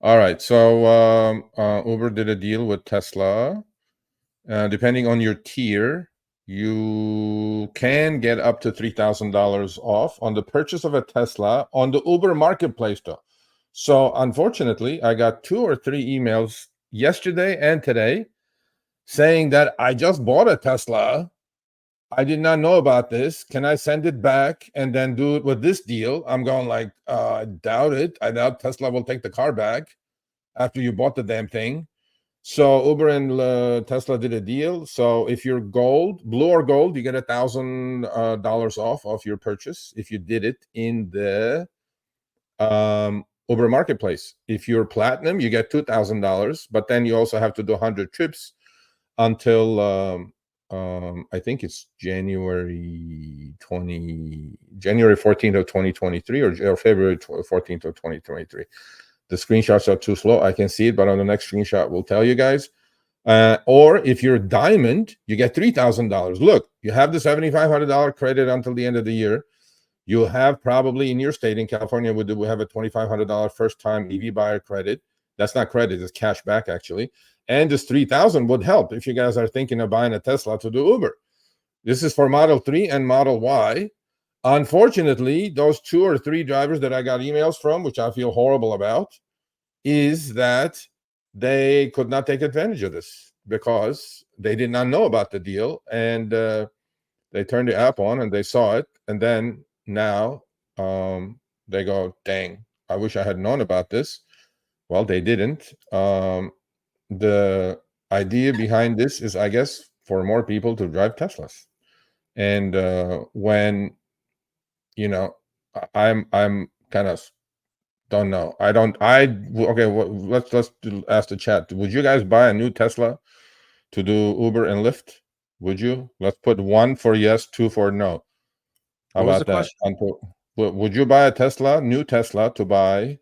All right. So Uber did a deal with Tesla. Depending on your tier, you can get up to $3,000 off on the purchase of a Tesla on the Uber marketplace, though. So unfortunately, I got 2 or 3 emails yesterday and today saying that I just bought a Tesla. I did not know about this. Can I send it back and then do it with this deal? I'm going like, I doubt it. I doubt Tesla will take the car back after you bought the damn thing. So Uber and Tesla did a deal. So if you're gold, blue or gold, you get $1,000 off your purchase if you did it in the Uber marketplace. If you're platinum, you get $2,000, but then you also have to do 100 trips until I think it's January 14th of 2023 or February 14th of 2023. The screenshots are too slow. I can see it, but on the next screenshot, we'll tell you guys. Or if you're diamond, you get $3,000. Look, you have the $7,500 credit until the end of the year. You have probably in your state, in California, we have a $2,500 first-time EV buyer credit. That's not credit, it's cash back, actually. And this $3,000 would help if you guys are thinking of buying a Tesla to do Uber. This is for Model 3 and Model Y. Unfortunately, those 2 or 3 drivers that I got emails from, which I feel horrible about, is that they could not take advantage of this because they did not know about the deal, and they turned the app on and they saw it, and then now they go, dang, I wish I had known about this. Well, they didn't. The idea behind this is, I guess, for more people to drive Teslas. And when I'm kind of don't know. Okay, let's ask the chat. Would you guys buy a new Tesla to do Uber and Lyft? Would you? Let's put 1 for yes, 2 for no. How about that? Would you buy a new Tesla to buy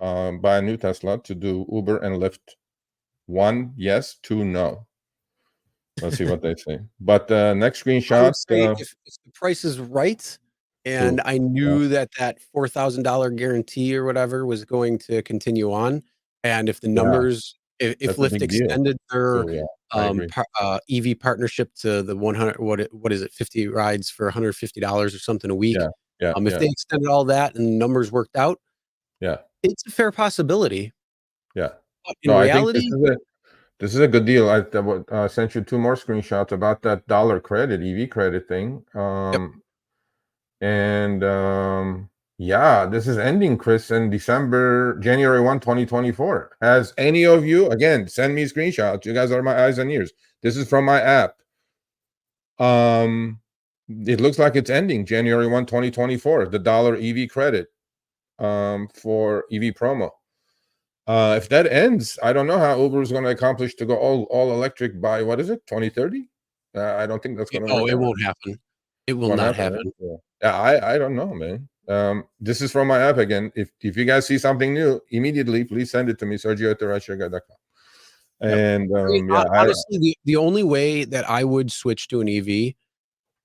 a new Tesla to do Uber and Lyft? 1 yes, 2 no. Let's see what they say. But next screenshot. I would say if the price is right, and I knew that $4,000 guarantee or whatever was going to continue on, and if the numbers, if Lyft extended their EV partnership to the 100, what is it, 50 rides for $150 or something a week. If they extended all that and the numbers worked out, it's a fair possibility. Yeah. But in reality, I think this is a good deal. I sent you 2 more screenshots about that dollar credit, EV credit thing. And this is ending, Chris, in January 1, 2024. Has any of you, again, send me screenshots. You guys are my eyes and ears. This is from my app. It looks like it's ending January 1, 2024, the dollar EV credit for EV promo. If that ends, I don't know how Uber is going to accomplish to go all electric by, what is it, 2030? I don't think that's going to work. It won't happen. It will not happen. I don't know, man. This is from my app again. If you guys see something new, immediately please send it to me, Sergio at RideShareGuy.com. And honestly, the only way that I would switch to an EV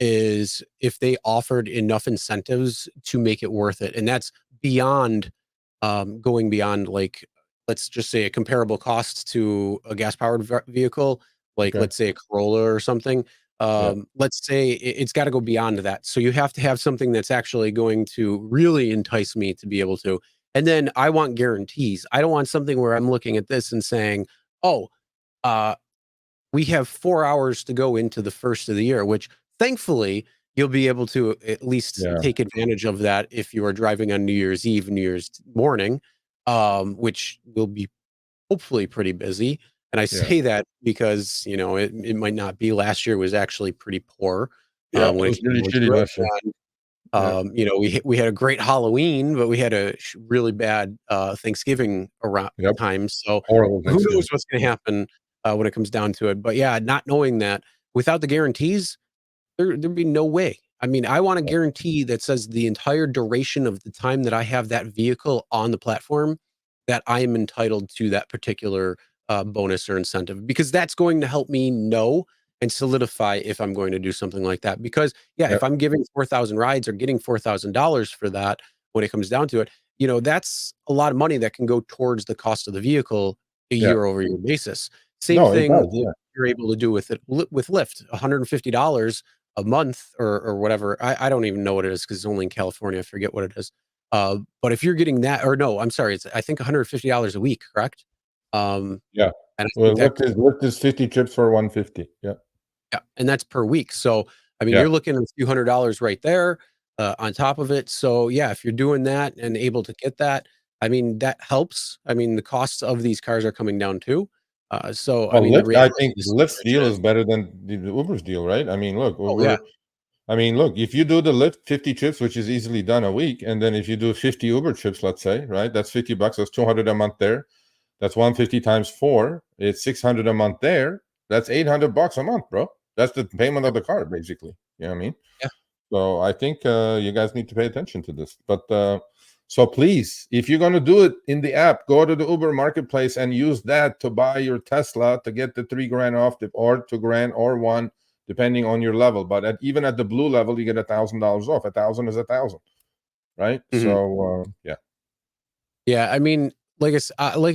is if they offered enough incentives to make it worth it, and that's beyond going beyond, like, let's just say a comparable cost to a gas-powered vehicle, like let's say a Corolla or something. Let's say it's got to go beyond that. So you have to have something that's actually going to really entice me to be able to. And then I want guarantees. I don't want something where I'm looking at this and saying, oh, we have 4 hours to go into the first of the year, which thankfully you'll be able to at least take advantage of that if you are driving on New Year's Eve, New Year's morning, which will be hopefully pretty busy. And I say that because, it might not be. Last year was actually pretty poor. It was really shitty last year. We had a great Halloween, but we had a really bad Thanksgiving around time. So who knows what's going to happen when it comes down to it. But not knowing that, without the guarantees, there'd be no way. I mean, I want a guarantee that says the entire duration of the time that I have that vehicle on the platform, that I am entitled to that particular bonus or incentive, because that's going to help me know and solidify if I'm going to do something like that. Because yeah, Yeah. if I'm giving 4,000 rides or getting $4,000 for that, when it comes down to it, that's a lot of money that can go towards the cost of the vehicle a Yeah. year-over-year basis. Same No, it thing does. Yeah. you're able to do with Lyft, $150 a month or whatever. I don't even know what it is because it's only in California. I forget what it is. But if you're getting that, or no, I'm sorry, it's I think $150 a week, correct? Yeah. And I Well, think that Lyft is 50 trips for 150. Yeah. yeah, and that's per week. So, I mean, Yeah. you're looking at a few $100 right there on top of it. So, yeah, if you're doing that and able to get that, I mean, that helps. I mean, the costs of these cars are coming down too. So, I Well, mean, the Lyft, I reality think is Lyft's deal is bridges. better than the Uber's deal, right? I mean, look, Oh yeah, if you do the Lyft 50 trips, which is easily done a week, and then if you do 50 Uber trips, let's say, right, that's $50. That's 200 a month there. That's 150 times 4. It's 600 a month there. That's $800 a month, bro. That's the payment of yep, the car, basically. You know what I mean? yeah. So I think you guys need to pay attention to this. But so please, if you're going to do it in the app, go to the Uber marketplace and use that to buy your Tesla to get the $3,000 off, or $2,000 or one, depending on your level. But even at the blue level, you get $1,000 off. 1,000 is 1,000, right? Mhm. So yeah, Yeah, I mean, like I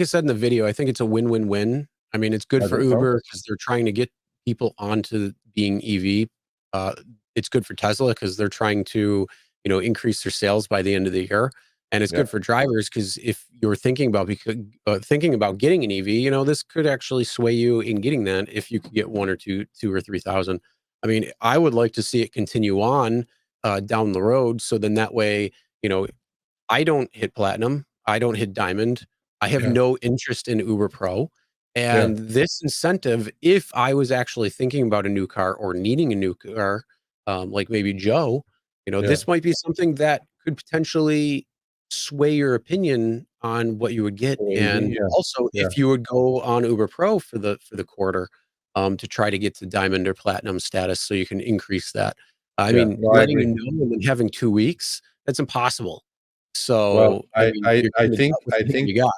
said in the video, I think it's a win-win-win. I mean, it's good I for think so. Uber because they're trying to get people onto being EV. Uh, it's good for Tesla because they're trying to, increase their sales by the end of the year. And it's Yeah, good for drivers because if you're thinking about getting an EV, this could actually sway you in getting that if you could get one or two or 3,000. I mean, I would like to see it continue on down the road. So then that way, you know, I don't hit platinum. I don't hit diamond. I have yeah, no interest in Uber Pro. yeah, And this incentive, if I was actually thinking about a new car or needing a new car, like maybe Joe, yeah. this might be something that could potentially sway your opinion on what you would get. Maybe, And yeah, also yeah, if you would go on Uber Pro for the quarter, to try to get to diamond or platinum status so you can increase that. I yeah. mean, No, I letting agree. you know and then having 2 weeks, that's impossible. Well, So, I I, mean, I, you're I kinda think, dealt with I the hand think. you got.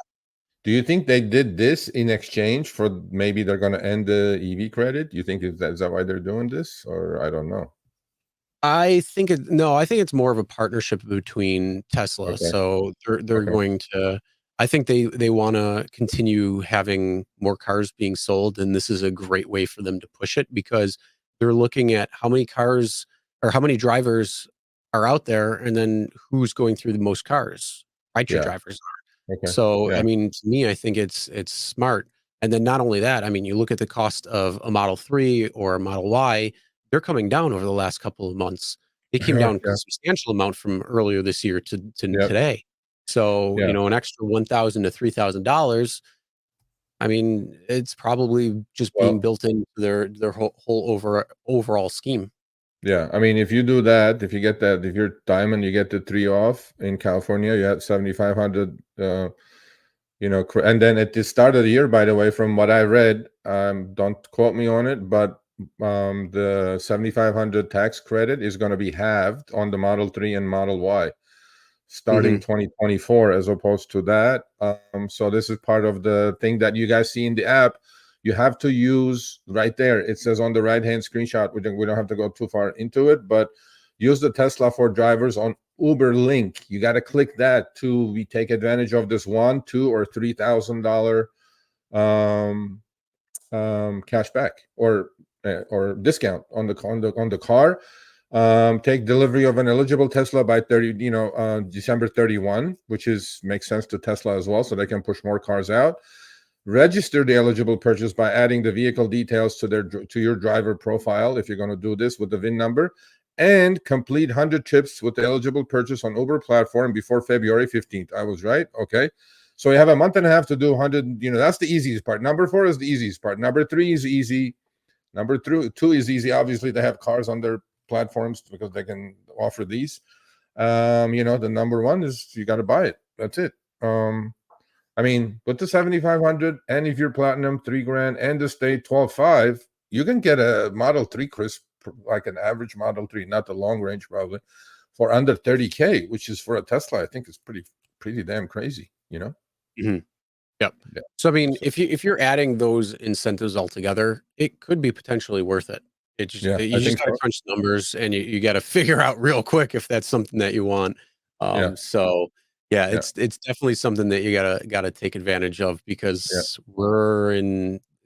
Do you think they did this in exchange for maybe they're going to end the EV credit? You think is that why they're doing this, or I don't know? I think it's more of a partnership between Tesla. Okay, So they're okay, going to I think they wanna continue having more cars being sold, and this is a great way for them to push it because they're looking at how many cars or how many drivers are out there, and then who's going through the most cars. Rideshare yeah, drivers. okay, So, yeah, I mean, to me, I think it's smart. And then not only that, I mean, you look at the cost of a Model 3 or a Model Y, they're coming down over the last couple of months. They came yeah, down a yeah, substantial amount from earlier this year to yeah, today. So, yeah. an extra $1,000 to $3,000, I mean, it's probably just being Well, built into their whole overall scheme. yeah. I mean, if you do that, if you get that, if you're diamond, you get the 3 off in California. You have 7,500. And then at the start of the year, by the way, from what I read, don't quote me on it, but the 7,500 tax credit is going to be halved on the Model 3 and Model Y starting Mhm. 2024 as opposed to that. So this is part of the thing that you guys see in the app. You have to use right there. It says on the right hand screenshot. We don't have to go too far into it, but use the Tesla for drivers on Uber link. You got to click that to take advantage of this $1, $2, or $3,000 um, cash back or discount on the car. Take delivery of an eligible Tesla by December 31, which makes sense to Tesla as well, so they can push more cars out. Register the eligible purchase by adding the vehicle details to your driver profile if you're going to do this with the VIN number, and complete 100 trips with the eligible purchase on Uber platform before February 15th. I was right. Okay. So you have a month and a half to do 100. That's the easiest part. Number 4 is the easiest part. Number 3 is easy. Number 2 is easy. Obviously, they have cars on their platforms because they can offer these. The number 1 is you got to buy it. That's it. I mean, with the 7,500, and if you're platinum, $3,000, and the state 12.5, you can get a Model 3 crisp, like an average Model 3, not the long range probably, for under 30K, which is for a Tesla, I think is pretty damn crazy. Mhm. Yep. Yeah. So I mean, So, if you're adding those incentives all together, it could be potentially worth it. yeah, You I just think got to so. crunch the numbers, and you got to figure out real quick if that's something that you want. Yeah, So yeah, yeah, it's definitely something that you gotta take advantage of, yeah, because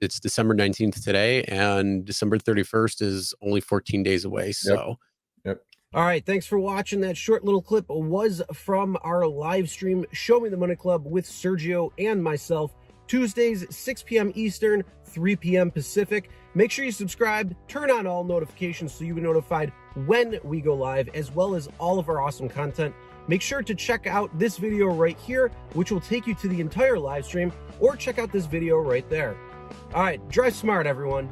it's December 19th today, and December 31st is only 14 days away. yep, So yep. All right, thanks for watching. That short little clip was from our live stream, Show Me the Money Club with Sergio and myself, Tuesdays, 6 p.m. Eastern, 3 p.m. Pacific. Make sure you subscribe, turn on all notifications so you'll be notified when we go live, as well as all of our awesome content. Make sure to check out this video right here, which will take you to the entire live stream, or check out this video right there. All right, drive smart, everyone.